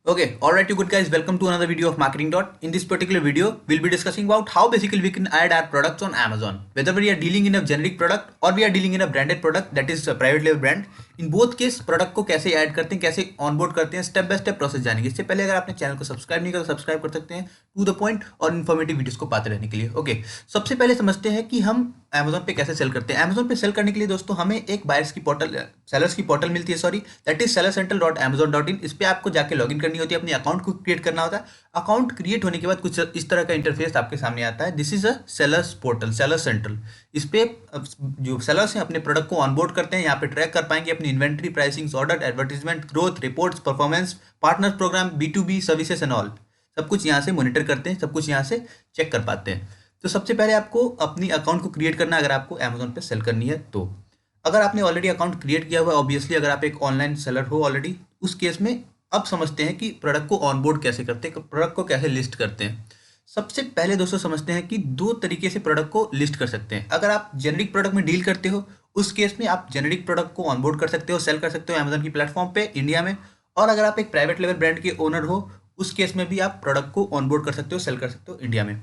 Okay, all right, you good guys. Welcome to another video of Marketing Dot. In this particular video, we'll be discussing about how basically we can add our products on Amazon. Whether we are dealing in a generic product or we are dealing in a branded product, that is a private label brand. In both case, product को कैसे add करते हैं, कैसे onboard करते हैं, step by step process जानेंगे. इससे पहले अगर आपने चैनल को सब्सक्राइब नहीं किया तो सब्सक्राइब कर सकते हैं टू द पॉइंट और इन्फॉर्मेटिव वीडियोस को पाते रहने के लिए. ओके, सबसे पहले समझते हैं कि हम अमेजोन पे कैसे सेल करते हैं. अमेजोन पे सेल करने के लिए दोस्तों हमें एक बायर्स की पोर्टल, सेलर्स की पोर्टल मिलती है, सॉरी, दैट इज sellercentral.amazon.in. इस पे आपको जाके लॉगिन करनी होती है, अपने अकाउंट को क्रिएट करना होता है. अकाउंट क्रिएट होने के बाद कुछ इस तरह का इंटरफेस आपके सामने आता है. This is a sellers portal, seller central. इस पे जो सेलर्स हैं अपने प्रोडक्ट को ऑनबोर्ड करते हैं. यहाँ पे ट्रैक कर पाएंगे अपनी inventory, pricing, order, advertisement, growth reports, performance, partner program, B2B services and all. सब कुछ यहाँ से मॉनिटर करते हैं, सब कुछ यहाँ से चेक कर पाते हैं. तो सबसे पहले आपको अपनी अकाउंट को क्रिएट करना है अगर आपको अमेजोन पे सेल करनी है तो. अगर आपने ऑलरेडी अकाउंट क्रिएट किया हुआ है, ऑब्वियसली अगर आप एक ऑनलाइन सेलर हो ऑलरेडी, उस केस में अब समझते हैं कि प्रोडक्ट को ऑनबोर्ड कैसे करते हैं, प्रोडक्ट को कैसे लिस्ट करते हैं. सबसे पहले दोस्तों समझते हैं कि दो तरीके से प्रोडक्ट को लिस्ट कर सकते हैं. अगर आप जेनरिक प्रोडक्ट में डील करते हो, उस केस में आप जेनरिक प्रोडक्ट को ऑनबोर्ड कर सकते हो, सेल कर सकते हो अमेजोन की प्लेटफॉर्म पे इंडिया में. और अगर आप एक प्राइवेट लेवल ब्रांड के ओनर हो, उस केस में भी आप प्रोडक्ट को ऑनबोर्ड कर सकते हो, सेल कर सकते हो इंडिया में.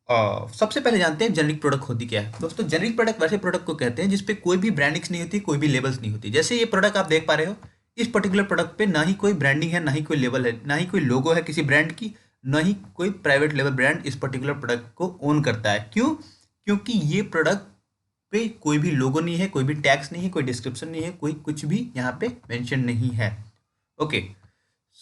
सबसे पहले जानते हैं जेनरिक प्रोडक्ट होती क्या है. दोस्तों जेनरिक प्रोडक्ट वैसे प्रोडक्ट को कहते हैं जिसपे कोई भी ब्रांडिंग्स नहीं होती, कोई भी लेबल्स नहीं होती. जैसे ये प्रोडक्ट आप देख पा रहे हो, इस पर्टिकुलर प्रोडक्ट पे ना ही कोई ब्रांडिंग है, ना ही कोई लेबल है, ना ही कोई लोगो है किसी ब्रांड की, ना ही कोई प्राइवेट लेवल ब्रांड इस पर्टिकुलर प्रोडक्ट को ओन करता है. क्यों? क्योंकि ये प्रोडक्ट पे कोई भी लोगो नहीं है, कोई भी टैक्स नहीं है, कोई डिस्क्रिप्शन नहीं है, कोई कुछ भी यहाँ पे मेंशन नहीं है. ओके,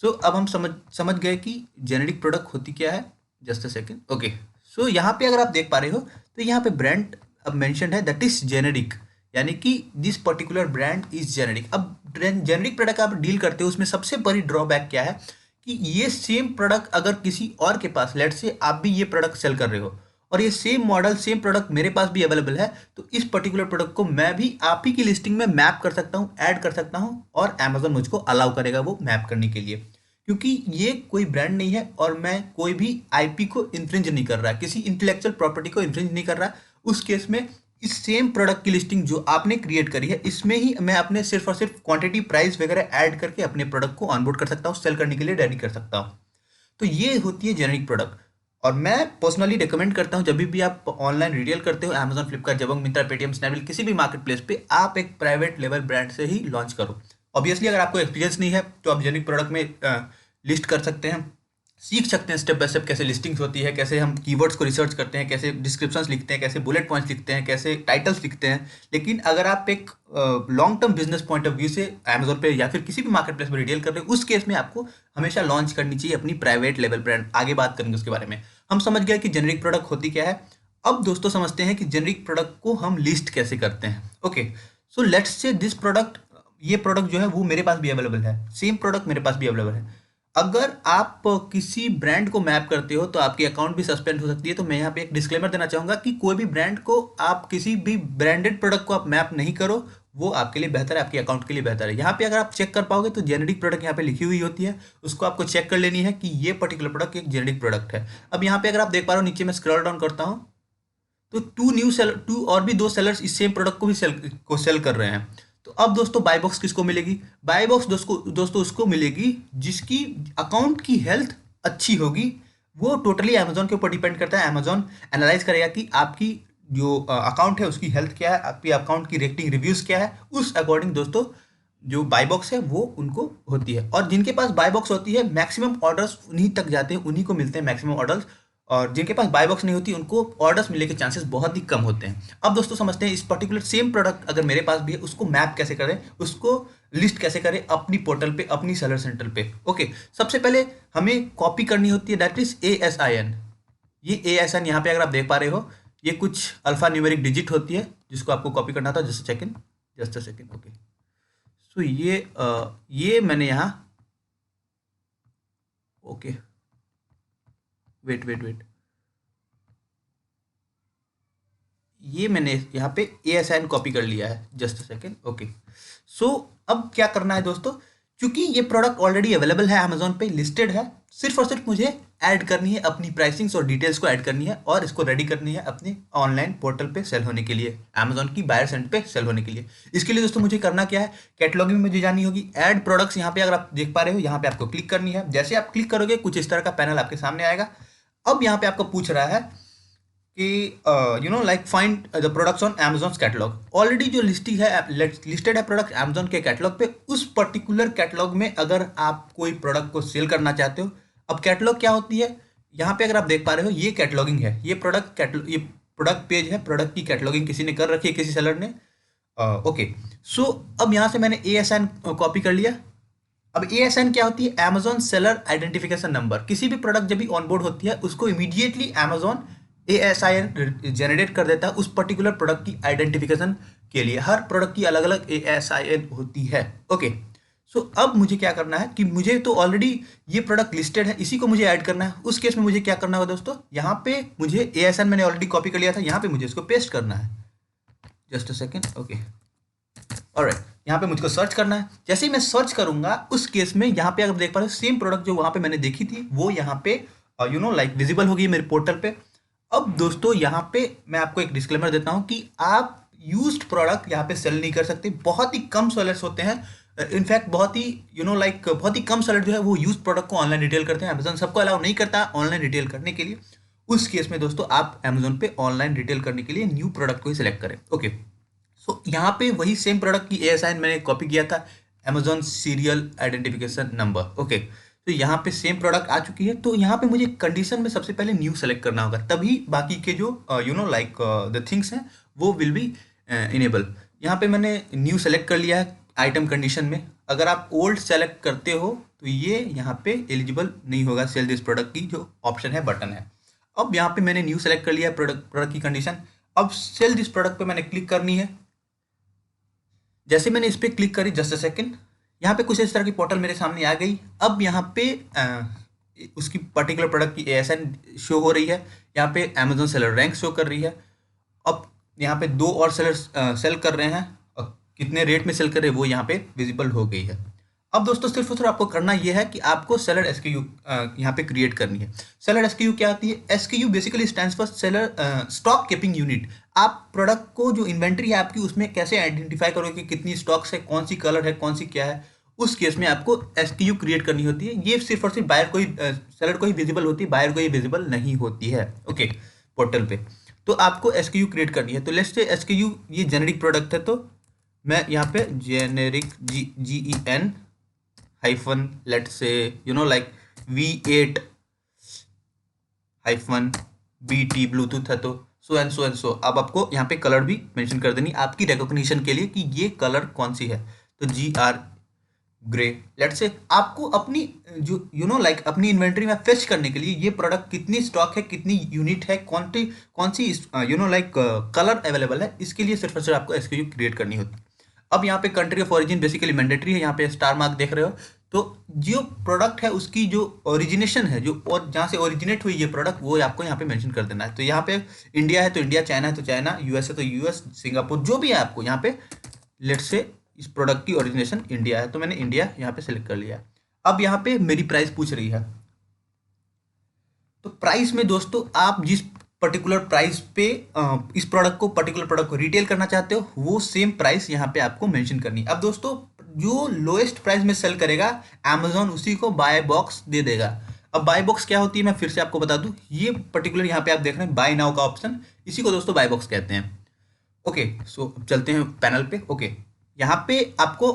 सो अब हम समझ गए कि जेनेरिक प्रोडक्ट होती क्या है. Just a second. ओके, सो यहाँ पे अगर आप देख पा रहे हो तो यहाँ पे ब्रांड अब मेंशन है, दैट इज जेनेरिक, यानी कि this particular brand is generic. अब जेनेरिक प्रोडक्ट आप डील करते हो, उसमें सबसे बड़ी ड्रॉबैक क्या है कि ये सेम प्रोडक्ट अगर किसी और के पास, लेट से आप भी ये प्रोडक्ट सेल कर रहे हो और ये सेम मॉडल, सेम प्रोडक्ट मेरे पास भी अवेलेबल है, तो इस पर्टिकुलर प्रोडक्ट को मैं भी आप ही की लिस्टिंग में मैप कर सकता हूँ, ऐड कर सकता हूँ, और अमेजोन मुझको अलाउ करेगा वो मैप करने के लिए. क्योंकि ये कोई ब्रांड नहीं है और मैं कोई भी आईपी को इन्फ्रिंज नहीं कर रहा, किसी इंटेलेक्चुअल प्रॉपर्टी को इन्फ्रिंज नहीं कर रहा. उस केस में इस सेम प्रोडक्ट की लिस्टिंग जो आपने क्रिएट करी है, इसमें ही मैं अपने सिर्फ और सिर्फ क्वांटिटी, प्राइस वगैरह ऐड करके अपने प्रोडक्ट को ऑनबोर्ड कर सकता हूँ, सेल करने के लिए रेडी कर सकता हूँ. तो ये होती है जेनेरिक प्रोडक्ट. और मैं पर्सनली रिकमेंड करता हूँ, जब भी आप ऑनलाइन रिटेल करते हो, Amazon, Flipkart, Jabong, Myntra, Paytm, Snapdeal, किसी भी मार्केट प्लेस पे, आप एक प्राइवेट लेवल ब्रांड से ही लॉन्च करो. ऑब्वियसली अगर आपको एक्सपीरियंस नहीं है तो आप जेनेरिक प्रोडक्ट में लिस्ट कर सकते हैं, सीख सकते हैं स्टेप बाय स्टेप कैसे लिस्टिंग्स होती है, कैसे हम कीवर्ड्स को रिसर्च करते हैं, कैसे डिस्क्रिप्शंस लिखते हैं, कैसे बुलेट पॉइंट्स लिखते हैं, कैसे टाइटल्स लिखते हैं. लेकिन अगर आप एक long term business point of view से अमेजोन पे या फिर किसी भी मार्केट प्लेस में रिटेल कर रहे हो, उस केस में आपको हमेशा लॉन्च करनी चाहिए अपनी प्राइवेट लेवल ब्रांड. आगे बात करेंगे उसके बारे में. हम समझ गए कि जेनेरिक प्रोडक्ट होती क्या है. अब दोस्तों समझते हैं कि जेनेरिक प्रोडक्ट को हम लिस्ट कैसे करते हैं. Okay, so let's say this product, ये प्रोडक्ट जो है वो मेरे पास भी अवेलेबल है, सेम प्रोडक्ट मेरे पास भी अवेलेबल है. अगर आप किसी ब्रांड को मैप करते हो तो आपकी अकाउंट भी सस्पेंड हो सकती है. तो मैं यहाँ पे एक डिस्क्लेमर देना चाहूँगा कि कोई भी ब्रांड को, आप किसी भी ब्रांडेड प्रोडक्ट को आप मैप नहीं करो, वो आपके लिए बेहतर है, आपके अकाउंट के लिए बेहतर है. यहाँ पे अगर आप चेक कर पाओगे तो जेनेरिक प्रोडक्ट यहाँ पे लिखी हुई होती है, उसको आपको चेक कर लेनी है कि ये पर्टिकुलर प्रोडक्ट एक जेनेरिक प्रोडक्ट है. अब यहाँ पे अगर आप देख पा रहे हो, नीचे में स्क्रॉल डाउन करता हूँ तो टू और भी दो सेलर्स इस सेम प्रोडक्ट को भी सेल कर रहे हैं. तो अब दोस्तों बाय बॉक्स किसको मिलेगी? बाय बॉक्स दोस्तों उसको मिलेगी जिसकी अकाउंट की हेल्थ अच्छी होगी. वो टोटली अमेजोन के ऊपर डिपेंड करता है. अमेजोन एनालाइज करेगा कि आपकी जो अकाउंट है उसकी हेल्थ क्या है, आपकी अकाउंट की रेटिंग, रिव्यूज क्या है, उस अकॉर्डिंग दोस्तों जो बाय बॉक्स है वो उनको होती है. और जिनके पास बाय बॉक्स होती है, मैक्सिमम ऑर्डर्स उन्हीं तक जाते हैं, उन्हीं को मिलते हैं मैक्सिमम ऑर्डर्स. और जिनके पास बाय बॉक्स नहीं होती, उनको ऑर्डर्स मिलने के चांसेस बहुत ही कम होते हैं. अब दोस्तों समझते हैं इस पर्टिकुलर सेम प्रोडक्ट अगर मेरे पास भी है, उसको मैप कैसे करें, उसको लिस्ट कैसे करें अपनी पोर्टल पे, अपनी सेलर सेंटर पे. ओके, सबसे पहले हमें कॉपी करनी होती है, दैट इज ASIN. ये ASIN यहाँ पे अगर आप देख पा रहे हो, ये कुछ अल्फा न्यूमेरिक डिजिट होती है जिसको आपको कॉपी करना था. Just a second. ओके, सो ये मैंने यहाँ, ओके, वेट, ये मैंने यहाँ पे ASIN कॉपी कर लिया है. Just a second. ओके, सो अब क्या करना है दोस्तों, क्योंकि ये प्रोडक्ट ऑलरेडी अवेलेबल है, अमेजोन पे लिस्टेड है, सिर्फ और सिर्फ मुझे ऐड करनी है, अपनी प्राइसिंग्स और डिटेल्स को ऐड करनी है और इसको रेडी करनी है अपने ऑनलाइन पोर्टल पे सेल होने के लिए, अमेजोन की बायर सेंट पे सेल होने के लिए। इसके लिए दोस्तों मुझे करना क्या है, कैटलॉग में मुझे जानी होगी, ऐड प्रोडक्ट्स यहाँ पे अगर आप देख पा रहे हो, यहाँ पे आपको क्लिक करनी है। जैसे आप क्लिक करोगे कुछ इस तरह का पैनल आपके सामने आएगा। अब यहाँ पे आपको पूछ रहा है कि like find the products on Amazon catalogue. Already जो लिस्टेड है प्रोडक्ट अमेजॉन के कैटलॉग पे, उस पर्टिकुलर कैटलॉग में अगर आप कोई प्रोडक्ट को सेल करना चाहते हो। अब कैटलॉग क्या होती है, यहाँ पे अगर आप देख पा रहे हो ये कैटलॉगिंग है, ये प्रोडक्ट पेज है, प्रोडक्ट की कैटलॉगिंग किसी ने कर रखी है, किसी सेलर ने। ओके, सो अब यहाँ से मैंने ASN कॉपी कर लिया। अब ASN क्या होती है, अमेजॉन सेलर आइडेंटिफिकेशन नंबर। किसी भी प्रोडक्ट जब भी ऑनबोर्ड होती है उसको इमीडिएटली अमेजॉन ASIN जनरेट कर देता है उस पर्टिकुलर प्रोडक्ट की आइडेंटिफिकेशन के लिए। हर प्रोडक्ट की अलग अलग ASIN होती है। ओके, सो अब मुझे क्या करना है कि मुझे तो ऑलरेडी ये प्रोडक्ट लिस्टेड है, इसी को मुझे ऐड करना है। उस केस में मुझे क्या करना होगा दोस्तों, यहाँ पे मुझे ASN मैंने ऑलरेडी कॉपी कर लिया था, यहाँ पे मुझे इसको पेस्ट करना है। Just a second. Okay, alright, यहाँ पे मुझको सर्च करना है। जैसे ही मैं सर्च करूंगा उस केस में यहाँ पे अगर देख पा रहे हो सेम प्रोडक्ट जो वहाँ पे मैंने देखी थी वो यहाँ पे लाइक विजिबल होगी मेरे पोर्टल पे। अब दोस्तों यहाँ पे मैं आपको एक डिस्क्लेमर देता हूँ कि आप यूज्ड प्रोडक्ट यहाँ पे सेल नहीं कर सकते। बहुत ही कम सेलर्स होते हैं, इनफैक्ट बहुत ही बहुत ही कम सेलर जो है वो यूज प्रोडक्ट को ऑनलाइन रिटेल करते हैं। अमेजोन सबको अलाउ नहीं करता ऑनलाइन रिटेल करने के लिए। उस केस में दोस्तों आप अमेजोन पे ऑनलाइन रिटेल करने के लिए न्यू प्रोडक्ट को ही सिलेक्ट करें। ओके, सो यहाँ पे वही सेम प्रोडक्ट की ASIN मैंने कॉपी किया था, Amazon serial identification number. Okay, तो यहाँ पे सेम प्रोडक्ट आ चुकी है। तो यहाँ पे मुझे कंडीशन में सबसे पहले न्यू सेलेक्ट करना होगा, तभी बाकी के जो द थिंग्स हैं वो विल बी इनेबल। यहाँ पे मैंने न्यू सेलेक्ट कर लिया है आइटम कंडीशन में। अगर आप ओल्ड सेलेक्ट करते हो तो ये यहाँ पे एलिजिबल नहीं होगा, सेल दिस प्रोडक्ट की जो ऑप्शन है, बटन है। अब यहाँ पे मैंने न्यू सेलेक्ट कर लिया है प्रोडक्ट की कंडीशन। अब सेल दिस प्रोडक्ट पे मैंने क्लिक करनी है। जैसे मैंने इस पर क्लिक करी, जस्ट अ सेकेंड, यहाँ पे कुछ इस तरह की पोर्टल मेरे सामने आ गई। अब यहाँ पे उसकी पर्टिकुलर प्रोडक्ट की ASIN शो हो रही है, यहाँ पे अमेजोन सेलर रैंक शो कर रही है। अब यहाँ पे दो और सेलर्स सेल कर रहे हैं, कितने रेट में सेल कर रहे हैं वो यहाँ पे विजिबल हो गई है। अब दोस्तों सिर्फ और सिर्फ आपको करना ये है कि आपको सेलर SKU यहाँ पे क्रिएट करनी है। सेलर SKU क्या आती है, SKU basically stands for seller stock keeping unit. आप प्रोडक्ट को जो इन्वेंट्री है आपकी उसमें कैसे आइडेंटिफाई करोगे कि कितनी स्टॉक्स है, कौन सी कलर है, कौन सी क्या है, उस केस में आपको SKU क्रिएट करनी होती है। ये सिर्फ और सिर्फ बायर को ही सेलर को ही विजिबल होती है, बायर को ही विजिबल नहीं होती है। ओके, पोर्टल पे तो आपको SKU क्रिएट करनी है। तो लेट्स से SKU ये जेनेरिक प्रोडक्ट है, तो मैं यहाँ पे generic GEN hyphen let's say like V8 hyphen BT Bluetooth है, तो so and so and so. अब आपको यहाँ पे कलर भी मेंशन कर देनी आपकी रिकॉग्निशन के लिए कि ये कलर कौन सी है, तो GR ग्रे। लेट्स से आपको अपनी जो लाइक अपनी इन्वेंट्री में फेच करने के लिए ये प्रोडक्ट कितनी स्टॉक है, कितनी यूनिट है, कौन सी लाइक कलर अवेलेबल है, इसके लिए सिर्फ और सिर्फ आपको SKU क्रिएट करनी होती है। अब यहाँ पे country of origin basically mandatory है, यहाँ पे स्टार मार्क देख रहे हो। तो जो प्रोडक्ट है उसकी जो ओरिजिनेशन है, जो और जहाँ से ओरिजिनेट हुई ये प्रोडक्ट, वो आपको यहाँ पे मेंशन कर देना है। तो यहाँ पे इंडिया है तो इंडिया, चाइना है तो चाइना, US है तो US, सिंगापुर, जो भी है आपको यहाँ पे लेट्स से इस प्रोडक्ट की ओरिजिनेशन इंडिया है तो मैंने इंडिया यहाँ पे सिलेक्ट कर लिया। अब यहाँ पे मेरी प्राइस पूछ रही है, तो प्राइस में दोस्तों आप जिस पर्टिकुलर प्राइस पे इस पर्टिकुलर प्रोडक्ट को रिटेल करना चाहते हो वो सेम प्राइस यहाँ पे आपको मेंशन करनी है। अब दोस्तों जो लोएस्ट प्राइस में सेल करेगा अमेजोन उसी को बाय बॉक्स दे देगा। अब बाय बॉक्स क्या होती है मैं फिर से आपको बता दूं, ये पर्टिकुलर यहाँ पे आप देख रहे हैं बाय नाउ का ऑप्शन, इसी को दोस्तों बाय बॉक्स कहते हैं। ओके, सो चलते हैं पैनल पे। ओके, यहाँ पे आपको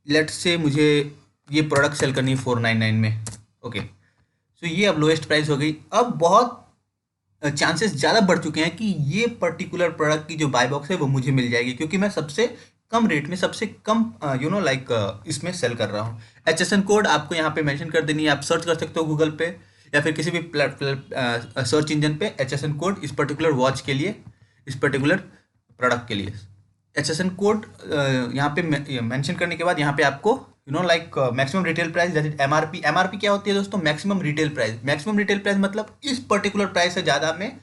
लेट्स से मुझे ये प्रोडक्ट सेल करनी है 499 में। ओके, सो ये अब लोएस्ट प्राइस हो गई। अब बहुत चांसेस ज़्यादा बढ़ चुके हैं कि ये पर्टिकुलर प्रोडक्ट की जो बाय बॉक्स है वो मुझे मिल जाएगी, क्योंकि मैं सबसे कम रेट में सबसे कम इसमें सेल कर रहा हूँ। HSN कोड आपको यहाँ पे मेंशन कर देनी है, आप सर्च कर सकते हो गूगल पे या फिर किसी भी सर्च इंजन पे HSN कोड इस पर्टिकुलर वॉच के लिए, इस पर्टिकुलर प्रोडक्ट के लिए। HSN कोड यहाँ पे मेंशन करने के बाद यहाँ पे आपको maximum retail price that is MRP क्या होती है दोस्तों, maximum retail price. Maximum retail price मतलब इस पर्टिकुलर प्राइस से ज़्यादा में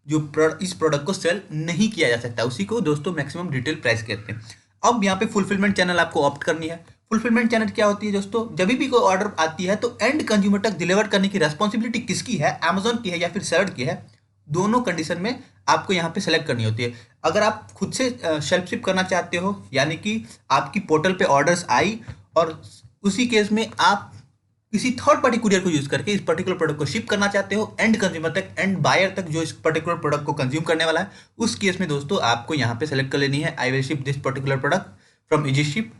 जो इस प्रोडक्ट को सेल नहीं किया जा सकता, उसी को दोस्तों मैक्सिमम रिटेल प्राइस कहते हैं। अब यहाँ पे फुलफिलमेंट चैनल आपको ऑप्ट करनी है। फुलफिलमेंट चैनल क्या होती है दोस्तों? जब भी कोई ऑर्डर आती है तो एंड कंज्यूमर तक डिलीवर करने की रेस्पॉन्सिबिलिटी किसकी है? अमेजोन की है या फिर सेलर की है? दोनों कंडीशन में आपको यहाँ पे सेलेक्ट करनी होती है। अगर आप खुद से शेल्फ शिप करना चाहते हो, यानी कि आपकी पोर्टल पे ऑर्डर्स आई और उसी केस में आप किसी थर्ड पार्टी कुरियर को यूज करके इस पर्टिकुलर प्रोडक्ट को शिप करना चाहते हो एंड कंज्यूमर तक, एंड बायर तक जो इस पर्टिकुलर प्रोडक्ट को कंज्यूम करने वाला है, उस केस में दोस्तों आपको यहाँ पे सेलेक्ट कर लेनी है I will ship this particular product from easy ship.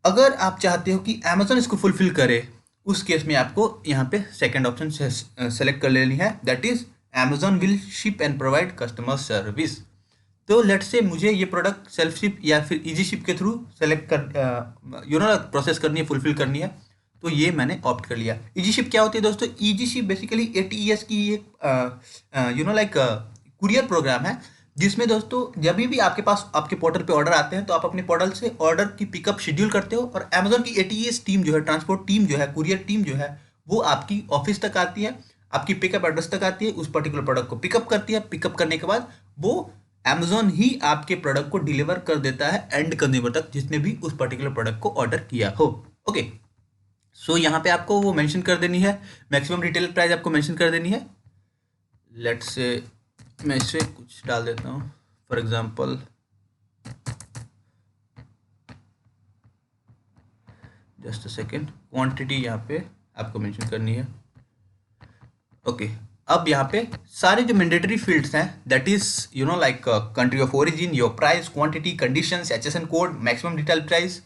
अगर आप चाहते हो कि अमेजोन इसको फुलफिल करे, उस केस में आपको यहाँ पे सेकंड ऑप्शन सेलेक्ट कर लेनी है, that is Amazon will ship and provide customer service. तो लेट से मुझे ये प्रोडक्ट सेल्फ शिप या फिर इजी शिप के थ्रू सेलेक्ट कर प्रोसेस करनी है, फुलफिल करनी है, तो ये मैंने ऑप्ट कर लिया। इजी शिप क्या होती है दोस्तों? इजी शिप बेसिकली ATES की एक कुरियर प्रोग्राम है, जिसमें दोस्तों जब भी आपके पास आपके पोर्टल पे ऑर्डर आते हैं तो आप अपने पोर्टल से ऑर्डर की पिकअप शेड्यूल करते हो और अमेजोन की ATES टीम जो है, ट्रांसपोर्ट टीम जो है, कुरियर टीम जो है, वो आपकी ऑफिस तक आती है, आपकी पिकअप एड्रेस तक आती है, उस पर्टिकुलर प्रोडक्ट को पिकअप करती है। पिकअप करने के बाद वो अमेजोन ही आपके प्रोडक्ट को डिलीवर कर देता है एंड कंज्यूमर तक, जिसने भी उस पर्टिकुलर प्रोडक्ट को ऑर्डर किया हो। ओके, सो यहाँ पे आपको वो मेंशन कर देनी है, मैक्सिमम रिटेल प्राइस आपको मेंशन कर देनी है। लेट्स से मैं इससे कुछ डाल देता हूँ, for example just a second, quantity यहाँ पे आपको मेंशन करनी है। ओके, अब यहाँ पे सारे जो मैंडेटरी फील्ड्स हैं, that is like country of origin, your price, quantity, conditions, HSN code, maximum retail price,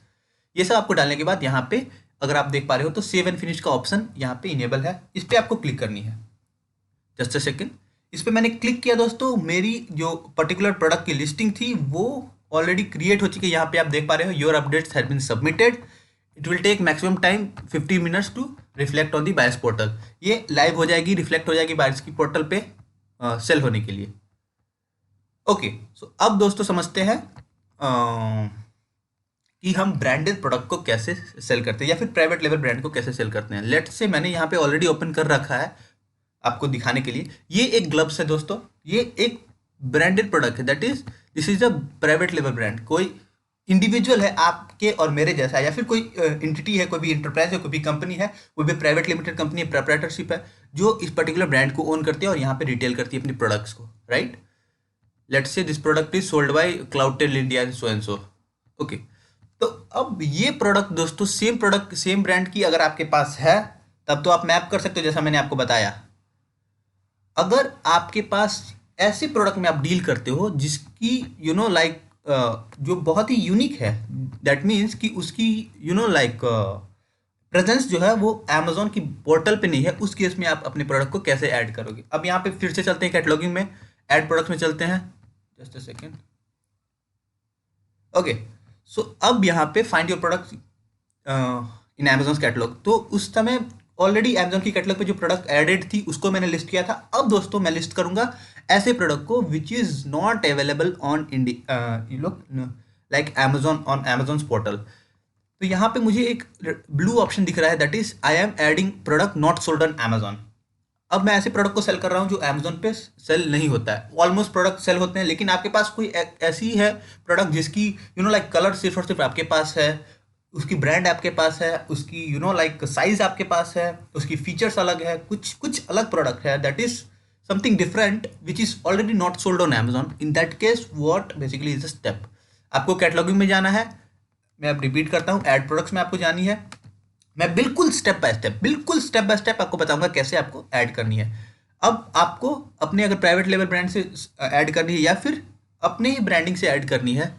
ये सब आपको डालने के बाद यहाँ पे अगर आप देख पा रहे हो तो सेव एंड फिनिश का ऑप्शन यहाँ पे इनेबल है, इस पर आपको क्लिक करनी है। जस्ट अ सेकेंड, इस पर मैंने क्लिक किया दोस्तों, मेरी जो पर्टिकुलर प्रोडक्ट की लिस्टिंग थी वो ऑलरेडी क्रिएट हो चुकी है। यहाँ पे आप देख पा रहे हो your updates have been submitted, it will take maximum time 50 minutes to reflect on the buyers portal. ये लाइव हो जाएगी, रिफ्लेक्ट हो जाएगी बायर्स की पोर्टल पे सेल होने के लिए। ओके, सो अब दोस्तों समझते हैं कि हम ब्रांडेड प्रोडक्ट को कैसे सेल करते हैं या फिर प्राइवेट लेवल ब्रांड को कैसे सेल करते हैं। लेट्स से मैंने यहाँ पे ऑलरेडी ओपन कर रखा है आपको दिखाने के लिए। ये एक ग्लव्स है दोस्तों, ये एक ब्रांडेड प्रोडक्ट है, that is this is a private level brand. कोई इंडिविजुअल है आपके और मेरे जैसा, या फिर कोई एंटिटी है, कोई भी इंटरप्राइज है, कोई भी कंपनी है, कोई भी प्राइवेट लिमिटेड कंपनी है, प्रोप्राइटरशिप है, जो इस पर्टिकुलर ब्रांड को ओन करती है और यहाँ पे रिटेल करती है अपनी प्रोडक्ट्स को, right. Let's say this product is sold by Cloudtail India so and so. Okay, तो अब ये प्रोडक्ट दोस्तों, सेम प्रोडक्ट सेम ब्रांड की अगर आपके पास है तब तो आप मैप कर सकते हो, जैसा मैंने आपको बताया। अगर आपके पास ऐसे प्रोडक्ट में आप डील करते हो जिसकी लाइक जो बहुत ही यूनिक है, दैट मीन्स कि उसकी लाइक प्रेजेंस जो है वो अमेजोन की पोर्टल पे नहीं है, उस केस में आप अपने प्रोडक्ट को कैसे ऐड करोगे। अब यहाँ पे फिर से चलते हैं कैटलॉगिंग में, ऐड प्रोडक्ट्स में चलते हैं। Just a second. ओके, सो अब यहाँ पे find your product in Amazon catalogue. तो उस समय ऑलरेडी अमेजोन की कैटलॉग पे जो प्रोडक्ट एडेड थी उसको मैंने लिस्ट किया था। अब दोस्तों मैं लिस्ट करूंगा ऐसे प्रोडक्ट को which is not available on like Amazon on Amazon portal. तो यहाँ पे मुझे एक ब्लू ऑप्शन दिख रहा है, that is I am adding product not sold on Amazon. अब मैं ऐसे प्रोडक्ट को सेल कर रहा हूँ जो अमेजोन पे सेल नहीं होता है। ऑलमोस्ट प्रोडक्ट सेल होते हैं, लेकिन आपके पास कोई ऐसी है प्रोडक्ट जिसकी लाइक कलर सिर्फ और सिर्फ आपके पास है, उसकी ब्रांड आपके पास है, उसकी लाइक साइज आपके पास है, उसकी फीचर्स अलग है, कुछ कुछ अलग प्रोडक्ट है, that is something different which is already not sold on Amazon. In that case what basically is a step, आपको कैटलॉगिंग में जाना है। मैं अब रिपीट करता हूँ, ऐड प्रोडक्ट्स में आपको जानी है। मैं बिल्कुल स्टेप बाय स्टेप आपको बताऊंगा कैसे आपको ऐड करनी है। अब आपको अपने अगर प्राइवेट लेवल ब्रांड से ऐड करनी है या फिर अपने ही ब्रांडिंग से ऐड करनी है,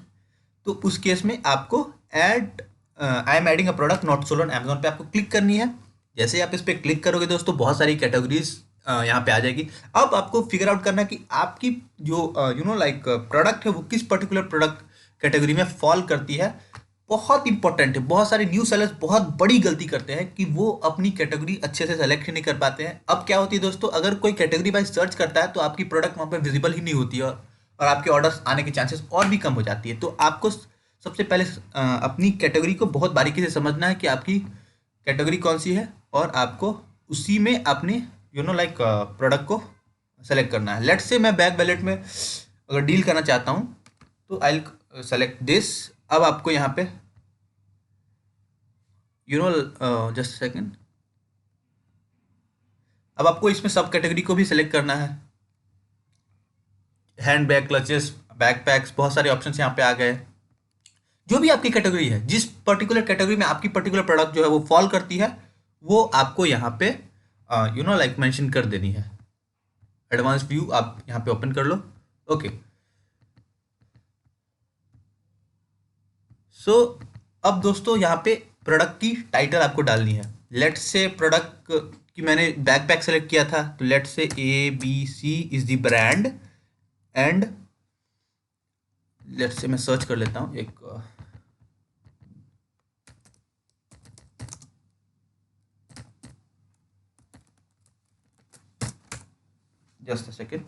तो उस केस में आपको add I am adding a product not sold on Amazon पे आपको क्लिक करनी है। जैसे आप इस पर क्लिक करोगे दोस्तों, बहुत सारी कैटेगरीज यहाँ पे आ जाएगी। अब आपको फिगर आउट करना है कि आपकी जो लाइक प्रोडक्ट है वो किस पर्टिकुलर प्रोडक्ट कैटेगरी में फॉल करती है। बहुत इंपॉर्टेंट है, बहुत सारे न्यू सेलर्स बहुत बड़ी गलती करते हैं कि वो अपनी कैटेगरी अच्छे से सेलेक्ट ही नहीं कर पाते हैं। अब क्या होती है दोस्तों, अगर कोई कैटेगरी वाइज सर्च करता है तो आपकी प्रोडक्ट वहाँ पे विजिबल ही नहीं होती है और आपके ऑर्डर्स आने के चांसेस और भी कम हो जाती है। तो आपको सबसे पहले अपनी कैटेगरी को बहुत बारीकी से समझना है कि आपकी कैटेगरी कौन सी है और आपको उसी में अपने लाइक प्रोडक्ट को सेलेक्ट करना है। लेट्स से मैं बैग वैलेट में अगर डील करना चाहता हूँ तो आई सेलेक्ट दिस। अब आपको यहाँ पे यू नो जस्ट सेकेंड, अब आपको इसमें सब कैटेगरी को भी सिलेक्ट करना है। हैंड बैग, क्लचेस, बैकपैक्स, बहुत सारे ऑप्शंस यहाँ पे आ गए। जो भी आपकी कैटेगरी है, जिस पर्टिकुलर कैटेगरी में आपकी पर्टिकुलर प्रोडक्ट जो है वो फॉल करती है, वो आपको यहाँ पे लाइक मेंशन कर देनी है। एडवांस व्यू आप यहाँ पे ओपन कर लो। ओके, सो अब दोस्तों यहाँ पे प्रोडक्ट की टाइटल आपको डालनी है। लेट्स से प्रोडक्ट की मैंने बैकपैक सेलेक्ट किया था, तो let's say ABC is the brand and let's say मैं सर्च कर लेता हूँ एक जस्ट अ सेकेंड।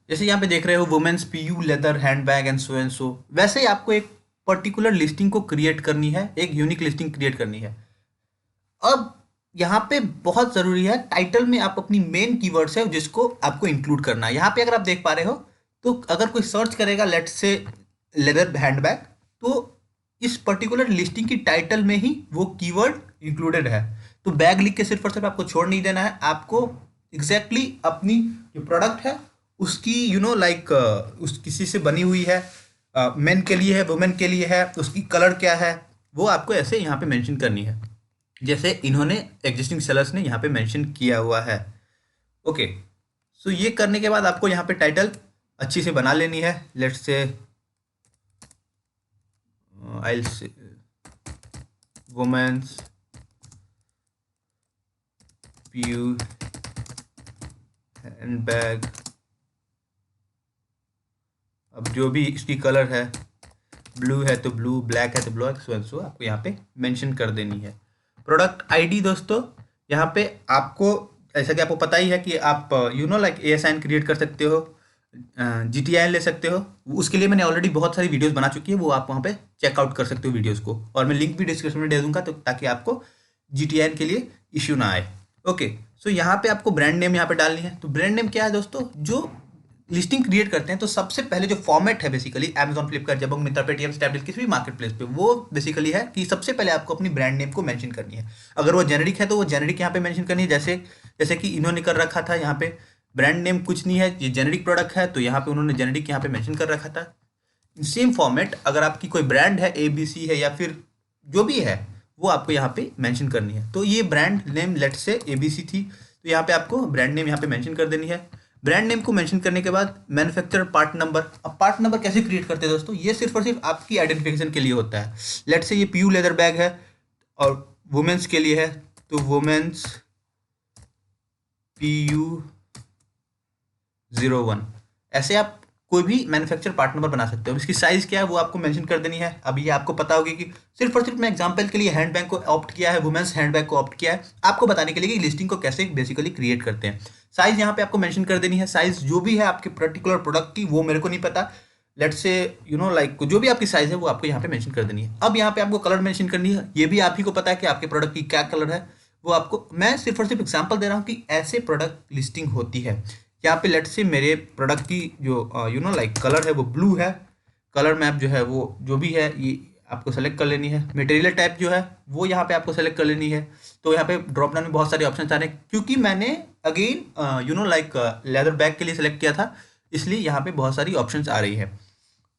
जैसे यहाँ पे देख रहे हो women's PU leather handbag and so, वैसे ही आपको एक पर्टिकुलर लिस्टिंग को क्रिएट करनी है, एक यूनिक लिस्टिंग क्रिएट करनी है। अब यहाँ पे बहुत ज़रूरी है, टाइटल में आप अपनी मेन कीवर्ड्स है जिसको आपको इंक्लूड करना है। यहाँ पे अगर आप देख पा रहे हो, तो अगर कोई सर्च करेगा लेट्स से लेदर हैंडबैग, तो इस पर्टिकुलर लिस्टिंग की टाइटल में ही वो कीवर्ड इंक्लूडेड है। तो बैग लिख के सिर्फ और सिर्फ आपको छोड़ नहीं देना है, आपको एग्जैक्टली अपनी जो प्रोडक्ट है उसकी लाइक उस किसी से बनी हुई है, मेन के लिए है, वुमेन के लिए है, उसकी कलर क्या है, वो आपको ऐसे यहाँ पे मेंशन करनी है, जैसे इन्होंने एग्जिस्टिंग सेलर्स ने यहाँ पे मेंशन किया हुआ है। ओके, सो ये करने के बाद आपको यहाँ पे टाइटल अच्छी से बना लेनी है। लेट्स से आई से वुमेन्स PU हैंडबैग। अब जो भी इसकी कलर है, ब्लू है तो ब्लू, ब्लैक है तो ब्लैक, सो आपको यहाँ पे मेंशन कर देनी है। प्रोडक्ट आईडी दोस्तों, यहाँ पे आपको ऐसा कि आपको पता ही है कि आप लाइक ASIN क्रिएट कर सकते हो, GTIN ले सकते हो। उसके लिए मैंने ऑलरेडी बहुत सारी वीडियोस बना चुकी है, वो आप वहाँ पे चेकआउट कर सकते हो वीडियोस को, और मैं लिंक भी डिस्क्रिप्शन में दे दूंगा, तो ताकि आपको GTIN के लिए इश्यू ना आए। ओके, सो यहाँ पे आपको ब्रांड नेम यहाँ पे डालनी है। तो ब्रांड नेम क्या है दोस्तों, जो लिस्टिंग क्रिएट करते हैं तो सबसे पहले जो फॉर्मेट है basically Amazon, Flipkart, Jabong, Myntra, Paytm, Snapdeal, किसी भी मार्केट प्लेस पे, वो बेसिकली है कि सबसे पहले आपको अपनी ब्रांड नेम को मेंशन करनी है। अगर वो जेनेरिक है तो वो जेनेरिक यहाँ पे मेंशन करनी है, जैसे जैसे कि इन्होंने कर रखा था यहाँ पे, ब्रांड नेम कुछ नहीं है, ये जेनेरिक प्रोडक्ट है, तो यहाँ पे उन्होंने जेनेरिक यहाँ पे मेंशन कर रखा था। सेम फॉर्मेट अगर आपकी कोई ब्रांड है, ABC है या फिर जो भी है, वो आपको यहाँ पे मेंशन करनी है। तो ये brand name let's say ABC थी, तो यहाँ पे आपको ब्रांड नेम यहाँ पे मेंशन कर देनी है। ब्रांड नेम को मेंशन करने के बाद मैन्युफैक्चरर पार्ट नंबर। अब पार्ट नंबर कैसे क्रिएट करते हैं दोस्तों, ये सिर्फ और सिर्फ आपकी आइडेंटिफिकेशन के लिए होता है। लेट्स से ये PU लेदर बैग है और वुमेन्स के लिए है, तो वुमेन्स PU01, ऐसे आप कोई भी मैन्युफैक्चर पार्ट नंबर बना सकते हो। इसकी साइज क्या है वो आपको मेंशन कर देनी है। अब ये आपको पता होगी कि सिर्फ और सिर्फ मैं एग्जांपल के लिए हैंडबैग को ऑप्ट किया है, वुमेन्स हैंडबैग को ऑप्ट किया है, आपको बताने के लिए कि लिस्टिंग को कैसे बेसिकली क्रिएट करते हैं। साइज यहाँ पे आपको मेंशन कर देनी है, साइज जो भी है आपके पर्टिकुलर प्रोडक्ट की, वो मेरे को नहीं पता। लेट्स से लाइक जो भी आपकी साइज है वो आपको यहाँ पे मेंशन कर देनी है। अब यहाँ पे आपको कलर मेंशन करनी है, ये भी आप ही को पता है कि आपके प्रोडक्ट की क्या कलर है, वो आपको, मैं सिर्फ और सिर्फ एग्जांपल दे रहा हूँ कि ऐसे प्रोडक्ट लिस्टिंग होती है। यहाँ पे लेट्स से मेरे प्रोडक्ट की जो लाइक कलर है वो ब्लू है, कलर मैप जो है वो जो भी है ये आपको सेलेक्ट कर लेनी है। मटेरियल टाइप जो है वो यहाँ पे आपको सेलेक्ट कर लेनी है। तो यहाँ पे ड्रॉप डाउन में बहुत सारे ऑप्शन आ रहे हैं, क्योंकि मैंने अगेन लाइक लेदर बैग के लिए सेलेक्ट किया था, इसलिए यहाँ पे बहुत सारी ऑप्शंस आ रही है।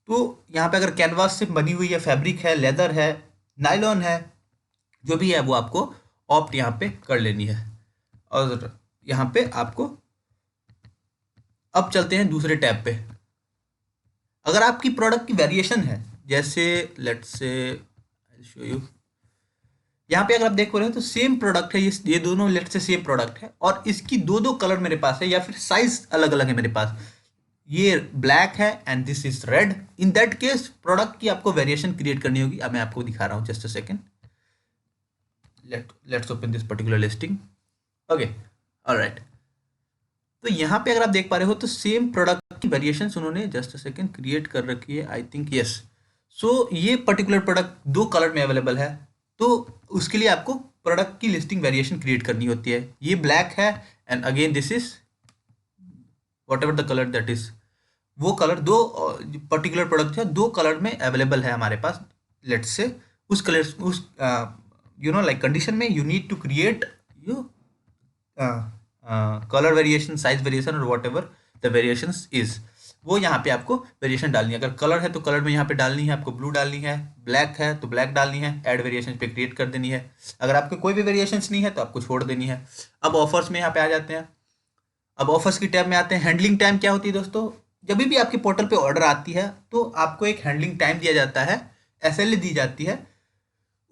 तो यहाँ पे अगर कैनवास से बनी हुई है, फैब्रिक है, लेदर है, नायलॉन है, जो भी है वो आपको ऑप्ट यहाँ पे कर लेनी है। और यहाँ पे आपको, अब चलते हैं दूसरे टैब पे। अगर आपकी प्रोडक्ट की वेरिएशन है, जैसे लेट्स से शो यू, यहाँ पे अगर आप देख रहे हो तो सेम प्रोडक्ट है, ये दोनों लेट्स से सेम प्रोडक्ट है, और इसकी दो दो कलर मेरे पास है, या फिर साइज अलग अलग है मेरे पास, ये ब्लैक है and this is red. In that case product की आपको वेरिएशन क्रिएट करनी होगी। अब मैं आपको दिखा रहा हूँ, just a second, let's open this particular listing. Okay, alright, तो यहाँ पे अगर आप देख पा रहे हो तो सेम प्रोडक्ट की वेरिएशंस उन्होंने जस्ट अ सेकेंड क्रिएट कर रखी है, आई थिंक, यस। सो ये पर्टिकुलर प्रोडक्ट दो कलर में अवेलेबल है, तो उसके लिए आपको प्रोडक्ट की लिस्टिंग वेरिएशन क्रिएट करनी होती है। ये ब्लैक है and again this is what ever the colour that is वो कलर दो पर्टिकुलर प्रोडक्ट है, दो कलर में अवेलेबल है हमारे पास, लेट्स से उस कलर उस लाइक कंडीशन में you need to create you colour variation, size variation और whatever the variations is, वो यहाँ पे आपको वेरिएशन डालनी है। अगर कलर है तो कलर में यहाँ पे डालनी है आपको, ब्लू डालनी है, ब्लैक है तो ब्लैक डालनी है, ऐड वेरिएशन पे क्रिएट कर देनी है। अगर आपके कोई भी वेरिएशंस नहीं है तो आपको छोड़ देनी है। अब ऑफर्स में यहाँ पे आ जाते हैं। अब ऑफर्स की टैब में आते हैं। हैंडलिंग टाइम क्या होती है दोस्तों, जब भी आपके पोर्टल पे ऑर्डर आती है तो आपको एक हैंडलिंग टाइम दिया जाता है, एसएलए दी जाती है।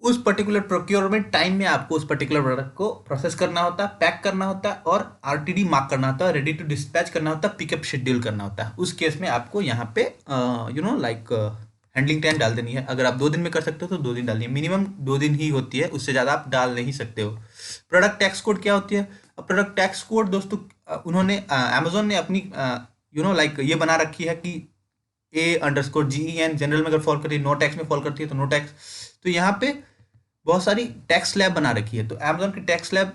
उस पर्टिकुलर प्रोक्योरमेंट टाइम में आपको उस पर्टिकुलर प्रोडक्ट को प्रोसेस करना होता है, पैक करना होता है और आरटीडी मार्क करना होता है, रेडी टू डिस्पैच करना होता है, पिकअप शेड्यूल करना होता है। उस केस में आपको यहाँ पे हैंडलिंग टाइम डाल देनी है। अगर आप 2 दिन में कर सकते हो तो 2 दिन डालनी है, मिनिमम 2 दिन ही होती है, उससे ज़्यादा आप डाल नहीं सकते हो। प्रोडक्ट टैक्स कोड क्या होती है। अब प्रोडक्ट टैक्स कोड दोस्तों उन्होंने अमेजोन ने अपनी ये बना रखी है कि A_GEN जनरल में अगर फॉल करती है, नो टैक्स में फॉल करती है तो नो टैक्स। तो यहाँ पे बहुत सारी टैक्स स्लैब बना रखी है, तो अमेजोन की टैक्स स्लैब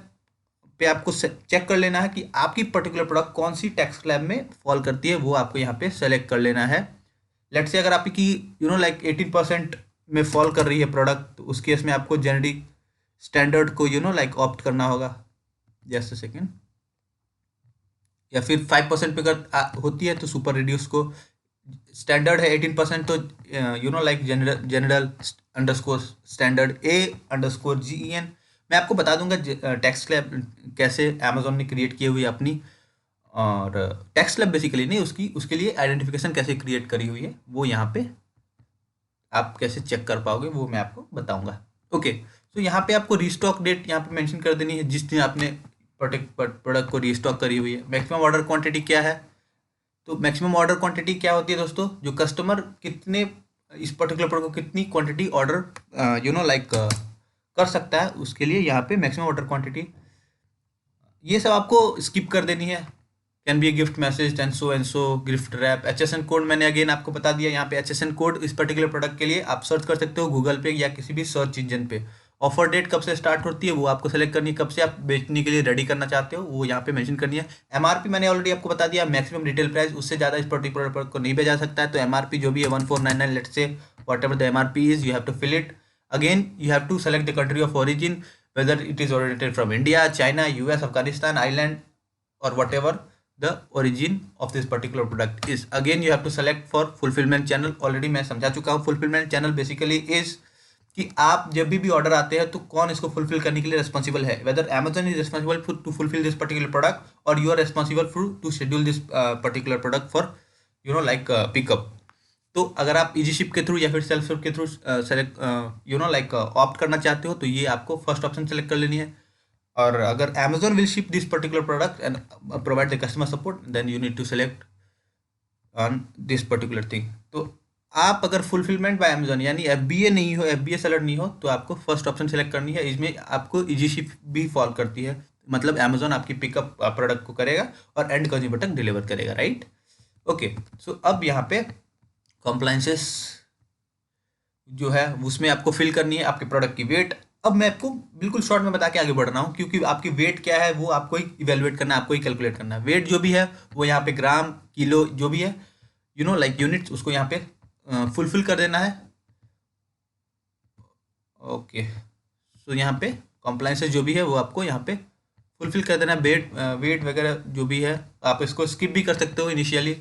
पे आपको चेक कर लेना है कि आपकी पर्टिकुलर प्रोडक्ट कौन सी टैक्स स्लैब में फॉल करती है, वो आपको यहाँ पे सेलेक्ट कर लेना है। लेट्स से अगर आपकी 18% में फॉल कर रही है प्रोडक्ट, तो उस केस में आपको जेनेरिक स्टैंडर्ड को ऑप्ट करना होगा। Just a second. या फिर 5% पे अगर होती है तो सुपर रिड्यूस को, स्टैंडर्ड है 18% तो जनरल अंडरस्कोर स्टैंडर्ड A_GEN। मैं आपको बता दूंगा टैक्स स्लैब कैसे अमेजोन ने क्रिएट की हुई है अपनी, और टैक्स स्लैब बेसिकली नहीं, उसके लिए आइडेंटिफिकेशन कैसे क्रिएट करी हुई है वो यहाँ पे आप कैसे चेक कर पाओगे वो मैं आपको बताऊंगा। ओके, तो यहाँ पे आपको रीस्टॉक डेट यहाँ पे मेंशन कर देनी है जिस दिन आपने प्रोडक्ट को रीस्टॉक करी हुई है। मैक्सिमम ऑर्डर क्वांटिटी क्या है, तो मैक्सिमम ऑर्डर क्वांटिटी क्या होती है दोस्तों, जो कस्टमर कितने इस पर्टिकुलर प्रोडक्ट को कितनी क्वांटिटी ऑर्डर कर सकता है, उसके लिए यहाँ पे मैक्सिमम ऑर्डर क्वांटिटी ये सब आपको स्किप कर देनी है। Can be a gift message and so gift wrap. HSN code मैंने अगेन आपको बता दिया, यहाँ पे HSN कोड इस पर्टिकुलर प्रोडक्ट के लिए आप सर्च कर सकते हो गूगल पे या किसी भी सर्च इंजन पे। ऑफर डेट कब से स्टार्ट होती है वो आपको सेलेक्ट करनी है, कब से आप बेचने के लिए रेडी करना चाहते हो वो यहाँ पे मेंशन करनी है। एमआरपी मैंने ऑलरेडी आपको बता दिया, मैक्सिमम रिटेल प्राइस, उससे ज़्यादा इस पर्टिकुलर प्रोडक्ट को नहीं बेचा सकता है। तो एमआरपी जो भी है 1499, let's say whatever the MRP is, you have to fill it. Again you have to select the country of origin, whether it is originated from India, China, US, Afghanistan, Ireland, or whatever the origin of this particular product is. Again you have to select for fulfillment channel, already मैं समझा चुका हूँ। fulfillment channel basically is कि आप जब भी order आते हैं तो कौन इसको फुलफिल करने के लिए रिस्पॉन्सिबल है, whether Amazon is responsible to fulfil this particular product और you are responsible for to schedule this particular product for pickup. तो अगर आप इजी शिप के थ्रू या फिर सेल्फ शिप के थ्रू सेलेक्ट ऑप्ट करना चाहते हो तो ये आपको फर्स्ट ऑप्शन सेलेक्ट कर लेनी है। और अगर Amazon will ship this particular product and provide the customer support, then you need to select on this particular thing. तो आप अगर फुलफिलमेंट बाय अमेजोन यानी FBA नहीं हो, FBA सेलर नहीं हो, तो आपको फर्स्ट ऑप्शन सेलेक्ट करनी है। इसमें आपको इजी शिप भी फॉल करती है, मतलब अमेजोन आपकी पिकअप प्रोडक्ट को करेगा और एंड कंज्यूमर तक डिलीवर करेगा, राइट। ओके, सो अब यहाँ पे कॉम्प्लाइंसेस जो है उसमें आपको फिल करनी है आपके प्रोडक्ट की वेट। अब मैं आपको बिल्कुल शॉर्ट में बता के आगे बढ़ रहा हूँ, क्योंकि आपकी वेट क्या है वो आपको ही इवेलुएट करना है, आपको ही कैलकुलेट करना है। वेट जो भी है वो यहाँ पे ग्राम, किलो जो भी है यूनिट्स, उसको यहाँ पे फुलफिल कर देना है। ओके, सो यहाँ पे कॉम्प्लाइंसेस जो भी है वो आपको यहाँ पे फुलफिल कर देना है। वेट वगैरह जो भी है आप इसको स्किप भी कर सकते हो इनिशियली।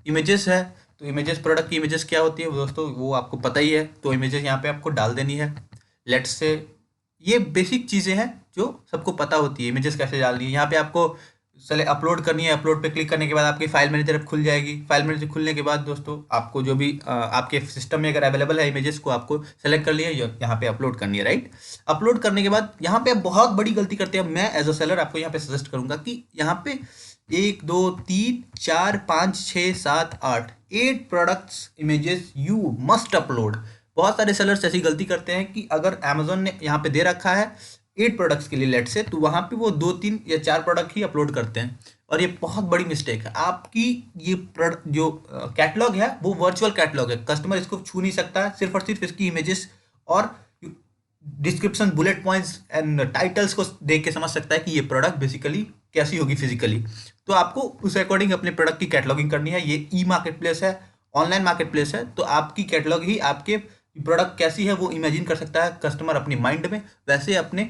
इमेजेस है, तो इमेजेस, प्रोडक्ट की इमेजेस क्या होती है वो दोस्तों वो आपको पता ही है, तो इमेजेस यहाँ पे आपको डाल देनी है। लेट्स से ये बेसिक चीज़ें हैं जो सबको पता होती है, इमेजेस कैसे डालनी है। यहाँ पे आपको अपलोड करनी है, अपलोड पे क्लिक करने के बाद आपकी फाइल मैनेजर खुल जाएगी। फाइल मैनेजर खुलने के बाद दोस्तों आपको जो भी आपके सिस्टम में अगर अवेलेबल है इमेजेस को आपको सेलेक्ट कर लिया, यहाँ पे अपलोड करनी है, राइट। अपलोड करने के बाद यहाँ पे आप बहुत बड़ी गलती करते हैं, मैं एज अ सेलर आपको यहाँ पे सजेस्ट करूंगा कि यहाँ पे 1 2 3 4 5 6 7 8 8 products images you must upload. बहुत सारे सेलर्स ऐसी गलती करते हैं कि अगर अमेजोन ने यहाँ पे दे रखा है 8 प्रोडक्ट्स के लिए लेट से, तो वहाँ पे वो 2 3 या 4 प्रोडक्ट ही अपलोड करते हैं, और ये बहुत बड़ी मिस्टेक है। आपकी ये प्रोडक्ट जो कैटलॉग है वो वर्चुअल कैटलॉग है, कस्टमर इसको छू नहीं सकता, सिर्फ और सिर्फ इसकी इमेजेस और description, bullet points and titles को देख के समझ सकता है कि ये प्रोडक्ट बेसिकली कैसी होगी फिजिकली। तो आपको उस अकॉर्डिंग अपने प्रोडक्ट की कैटलॉगिंग करनी है। ये ई मार्केट प्लेस है, ऑनलाइन मार्केट प्लेस है, तो आपकी कैटलॉग ही आपके प्रोडक्ट कैसी है वो इमेजिन कर सकता है कस्टमर अपनी माइंड में, वैसे अपने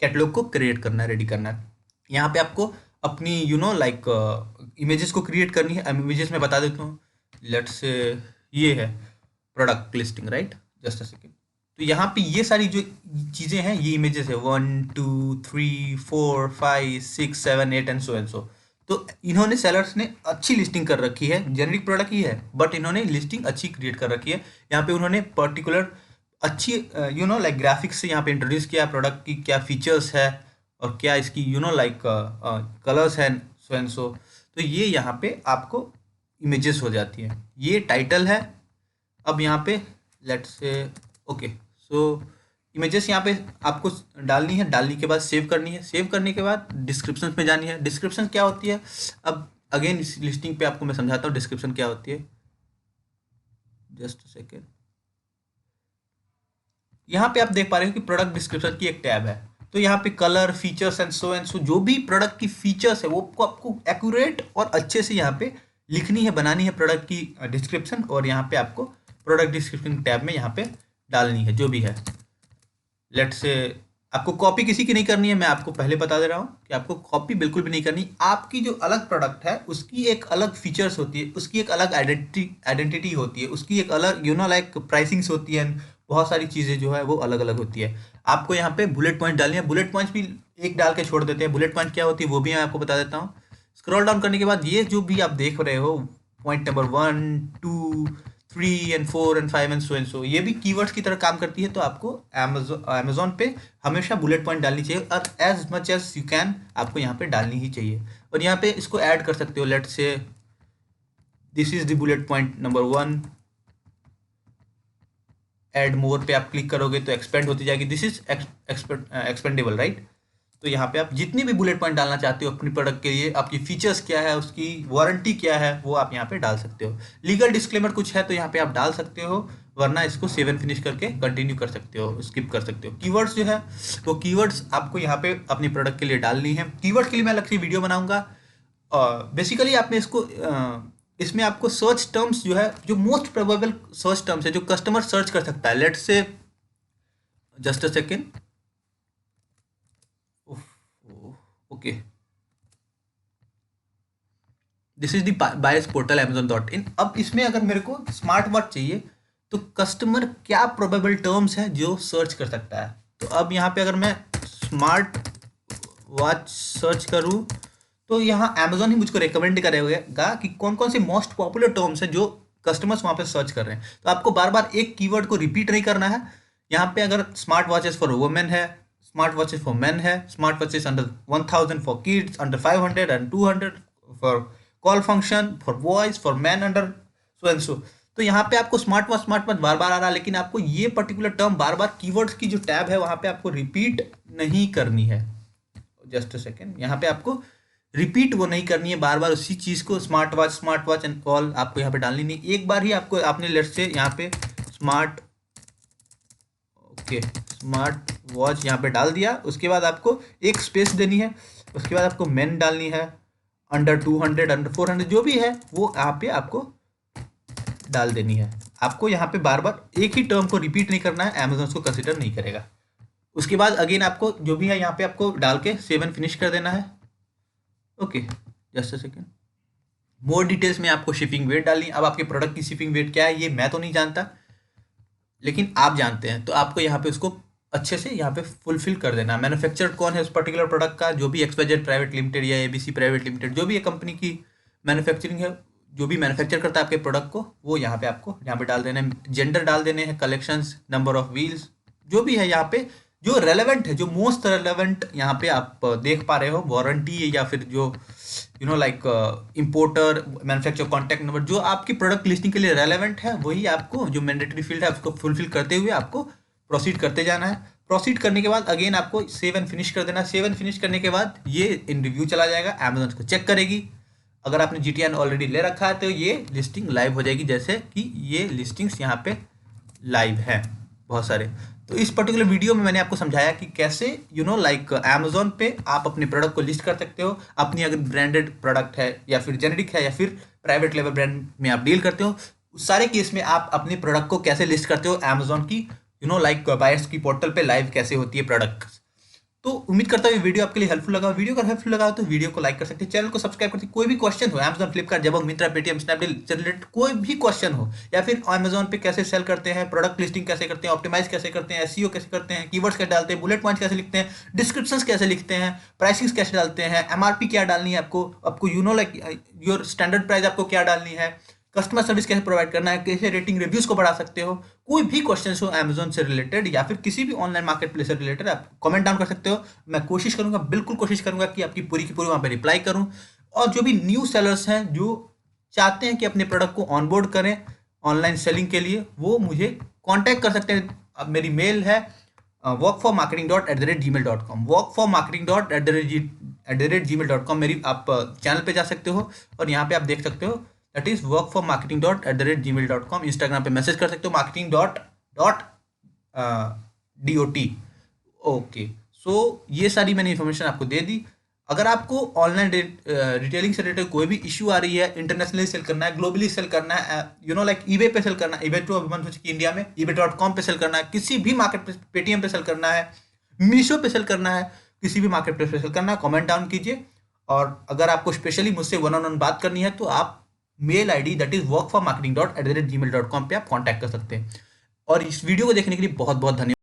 कैटलॉग को क्रिएट करना है, रेडी करना है। यहाँ पे आपको अपनी लाइक इमेजेस को क्रिएट करनी है। इमेजेस में बता देता हूँ, लेट्स से ये है product listing, right, just a second. तो यहाँ पे ये सारी जो चीज़ें हैं ये इमेजेस है, 1 2 3 4 5 6 7 8 एंड सो। तो इन्होंने सेलर्स ने अच्छी लिस्टिंग कर रखी है, जेनरिक प्रोडक्ट ही है बट इन्होंने लिस्टिंग अच्छी क्रिएट कर रखी है। यहाँ पे उन्होंने पर्टिकुलर अच्छी लाइक ग्राफिक्स से यहाँ पे इंट्रोड्यूस किया प्रोडक्ट की क्या फीचर्स है और क्या इसकी लाइक कलर्स हैं, सो एंड सो। तो ये यहाँ पे आपको इमेजेस हो जाती हैं, ये टाइटल है। अब यहाँ पे let's say okay, so images यहाँ पे आपको डालनी है, डालने के बाद सेव करनी है, सेव करने के बाद डिस्क्रिप्शन में जानी है। डिस्क्रिप्शन क्या होती है, अब अगेन इस लिस्टिंग पे आपको मैं समझाता हूँ डिस्क्रिप्शन क्या होती है, जस्ट सेकेंड। यहाँ पे आप देख पा रहे हो कि प्रोडक्ट डिस्क्रिप्शन की एक टैब है। तो यहाँ पे कलर, फीचर्स एंड सो जो भी प्रोडक्ट की फीचर्स है वो आपको एक्यूरेट और अच्छे से यहाँ पे लिखनी है, बनानी है प्रोडक्ट की डिस्क्रिप्शन, और यहाँ पे आपको प्रोडक्ट डिस्क्रिप्शन टैब में यहाँ पे डालनी है जो भी है। लेट्स से आपको कॉपी किसी की नहीं करनी है, मैं आपको पहले बता दे रहा हूँ कि आपको कॉपी बिल्कुल भी नहीं करनी। आपकी जो अलग प्रोडक्ट है उसकी एक अलग फीचर्स होती है, उसकी एक अलग आइडेंटिटी होती है, उसकी एक अलग लाइक प्राइसिंग्स होती है, बहुत सारी चीज़ें जो है वो अलग अलग होती है। आपको यहाँ पे बुलेट पॉइंट डालनी है, बुलेट पॉइंट्स भी एक डाल के छोड़ देते हैं। बुलेट पॉइंट क्या होती है वो भी मैं आपको बता देता हूँ। स्क्रॉल डाउन करने के बाद ये जो भी आप देख रहे हो point number 1 2 3 and 4 and 5 and so ये भी कीवर्ड्स की तरह काम करती है। तो आपको अमेजोन पे हमेशा बुलेट पॉइंट डालनी चाहिए और as much as you can आपको यहाँ पे डालनी ही चाहिए। और यहाँ पे इसको ऐड कर सकते हो, let's say this is the bullet point number 1, add more पे आप क्लिक करोगे तो एक्सपेंड होती जाएगी, दिस इज एक्सपेंडेबल, राइट। तो यहाँ पे आप जितनी भी बुलेट पॉइंट डालना चाहते हो अपनी प्रोडक्ट के लिए, आपकी फीचर्स क्या है, उसकी वारंटी क्या है, वो आप यहाँ पे डाल सकते हो। लीगल डिस्क्लेमर कुछ है तो यहाँ पे आप डाल सकते हो, वरना इसको सेव एंड फिनिश करके कंटिन्यू कर सकते हो, स्किप कर सकते हो। कीवर्ड्स जो है वो कीवर्ड्स आपको यहाँ पे अपनी प्रोडक्ट के लिए डालनी है। कीवर्ड्स के लिए मैं अलग से वीडियो बनाऊंगा। बेसिकली आपने इसको इसमें आपको सर्च टर्म्स जो है, जो मोस्ट प्रोबेबल सर्च टर्म्स है जो कस्टमर सर्च कर सकता है, let's say just a second, okay, this is the buyers portal amazon.in। अब इसमें अगर मेरे को स्मार्ट वॉच चाहिए तो कस्टमर क्या प्रोबेबल टर्म्स है जो सर्च कर सकता है। तो अब यहाँ पे अगर मैं स्मार्ट वॉच सर्च करूँ तो यहाँ अमेजोन ही मुझको रिकमेंड करेगा कि कौन कौन से मोस्ट पॉपुलर टर्म्स हैं जो कस्टमर्स वहाँ पे सर्च कर रहे हैं। तो आपको बार बार एक कीवर्ड को रिपीट नहीं करना है। यहाँ पे अगर स्मार्ट वॉचेस फॉर वुमेन है, स्मार्ट वॉचेस फॉर मेन है, smart watches under 1000 for kids, under 500 and 200 for call function, for voice, for man under so and so. तो यहाँ पे आपको स्मार्ट वॉच बार बार आ रहा है, लेकिन आपको ये पर्टिकुलर टर्म बार बार कीवर्ड्स की जो टैब है वहाँ पे आपको रिपीट नहीं करनी है। जस्ट अ सेकेंड, यहाँ पे आपको रिपीट वो नहीं करनी है बार बार उसी चीज़ को, स्मार्ट वॉच एंड कॉल आपको यहाँ पे डालनी नहीं। एक बार ही आपको, आपने लेट्स से यहाँ पे स्मार्ट वॉच यहाँ पे डाल दिया, उसके बाद आपको एक स्पेस देनी है, उसके बाद आपको मेन डालनी है, अंडर 200 अंडर 400 जो भी है वो यहाँ पे आपको डाल देनी है। आपको यहाँ पे बार बार एक ही टर्म को रिपीट नहीं करना है, अमेजोन उसको कंसिडर नहीं करेगा। उसके बाद अगेन आपको जो भी है यहाँ पे आपको डाल के सेव एंड फिनिश कर देना है। Okay, just a second, more details में आपको शिपिंग वेट डालनी है। अब आपके प्रोडक्ट की शिपिंग वेट क्या है ये मैं तो नहीं जानता, लेकिन आप जानते हैं, तो आपको यहाँ पे उसको अच्छे से यहाँ पे फुलफिल कर देना। मैन्युफैक्चर कौन है उस पर्टिकुलर प्रोडक्ट का, जो भी एक्सवाईजेड प्राइवेट लिमिटेड या एबीसी प्राइवेट लिमिटेड, जो भी ये कंपनी की मैन्युफैक्चरिंग है, जो भी मैन्युफैक्चर करता है आपके प्रोडक्ट को, वो यहाँ पे आपको यहाँ पे डाल देना है। जेंडर डाल देने हैं, कलेक्शंस, नंबर ऑफ व्हील्स, जो भी है यहाँ पे जो रेलेवेंट है, जो मोस्ट रेलेवेंट यहाँ पे आप देख पा रहे हो, वारंटी या फिर जो like importer, manufacture contact number, जो आपकी प्रोडक्ट लिस्टिंग के लिए रेलेवेंट है वही आपको, जो मैंडेटरी फील्ड है उसको फुलफिल करते हुए आपको प्रोसीड करते जाना है। प्रोसीड करने के बाद अगेन आपको सेव एंड फिनिश कर देना है। सेव एंड फिनिश करने के बाद ये इन रिव्यू चला जाएगा, अमेजोन को चेक करेगी। अगर आपने GTN ऑलरेडी ले रखा है तो ये लिस्टिंग लाइव हो जाएगी, जैसे कि ये लिस्टिंग्स यहाँ पे लाइव है बहुत सारे। तो इस पर्टिकुलर वीडियो में मैंने आपको समझाया कि कैसे लाइक अमेजोन पे आप अपने प्रोडक्ट को लिस्ट कर सकते हो। अपनी अगर ब्रांडेड प्रोडक्ट है या फिर जेनेरिक है या फिर प्राइवेट लेवल ब्रांड में आप डील करते हो, उस सारे केस में आप अपने प्रोडक्ट को कैसे लिस्ट करते हो अमेजोन की लाइक बायर्स की पोर्टल पे लाइव कैसे होती है प्रोडक्ट। तो उम्मीद करता हूँ ये वीडियो आपके लिए हेल्पफुल लगा। वीडियो अगर हेल्पफुल लगा हो तो वीडियो को लाइक कर सकते हैं, चैनल को सब्सक्राइब करते हैं। कोई भी क्वेश्चन हो Amazon, Flipkart, Jabong, Myntra, Paytm, Snapdeal से रिलेटेड कोई भी क्वेश्चन हो, या फिर अमेजोन पे कैसे सेल करते हैं, प्रोडक्ट लिस्टिंग कैसे करते हैं, ऑप्टिमाइज कैसे करते हैं, एसईओ कैसे करते हैं, कीवर्ड्स कैसे डालते हैं, बुलेट पॉइंट्स कैसे लिखते हैं, डिस्क्रिप्शंस कैसे लिखते हैं, प्राइसिंग कैसे डालते हैं, एमआरपी क्या डालनी है आपको लाइक योर स्टैंडर्ड प्राइस आपको क्या डालनी है, कस्टमर सर्विस कैसे प्रोवाइड करना है, कैसे रेटिंग रिव्यूज को बढ़ा सकते हो। कोई भी क्वेश्चन हो अमेजोन से रिलेटेड या फिर किसी भी ऑनलाइन मार्केट प्लेस से रिलेटेड, आप कमेंट डाउन कर सकते हो। मैं कोशिश करूंगा, बिल्कुल कोशिश करूंगा कि आपकी पूरी की पूरी वहां पर रिप्लाई करूं। और जो भी न्यू सेलर्स हैं जो चाहते हैं कि अपने प्रोडक्ट को ऑनबोर्ड करें ऑनलाइन सेलिंग के लिए, वो मुझे कॉन्टैक्ट कर सकते हैं। अब मेरी मेल है workformarketing@gmail.com, workformarketing@gmail.com। मेरी आप चैनल पे जा सकते हो और यहाँ पे आप देख सकते हो, दैट इज workformarketing@gmail.com। इंस्टाग्राम पे मैसेज कर सकते हो marketing dot ओके। सो ये सारी मैंने इन्फॉर्मेशन आपको दे दी। अगर आपको ऑनलाइन रिटेलिंग से रिलेटेड कोई भी इशू आ रही है, इंटरनेशनली सेल करना है, ग्लोबली सेल करना है, लाइक ईबे पे सेल करना है, ईबे तो अभी बंद हो चुकी है इंडिया में, ebay.com पे सेल करना है, किसी भी मार्केट प्लेस, पेटीएम पे सेल करना है, मीशो पे सेल करना है, किसी भी मार्केट प्लेस पे सेल करना है, कमेंट डाउन कीजिए। और अगर आपको स्पेशली मुझसे वन ऑन वन बात करनी है तो आप mail ID that is workformarketing@gmail.com पे आप कॉन्टैक्ट कर सकते हैं। और इस वीडियो को देखने के लिए बहुत बहुत धन्यवाद।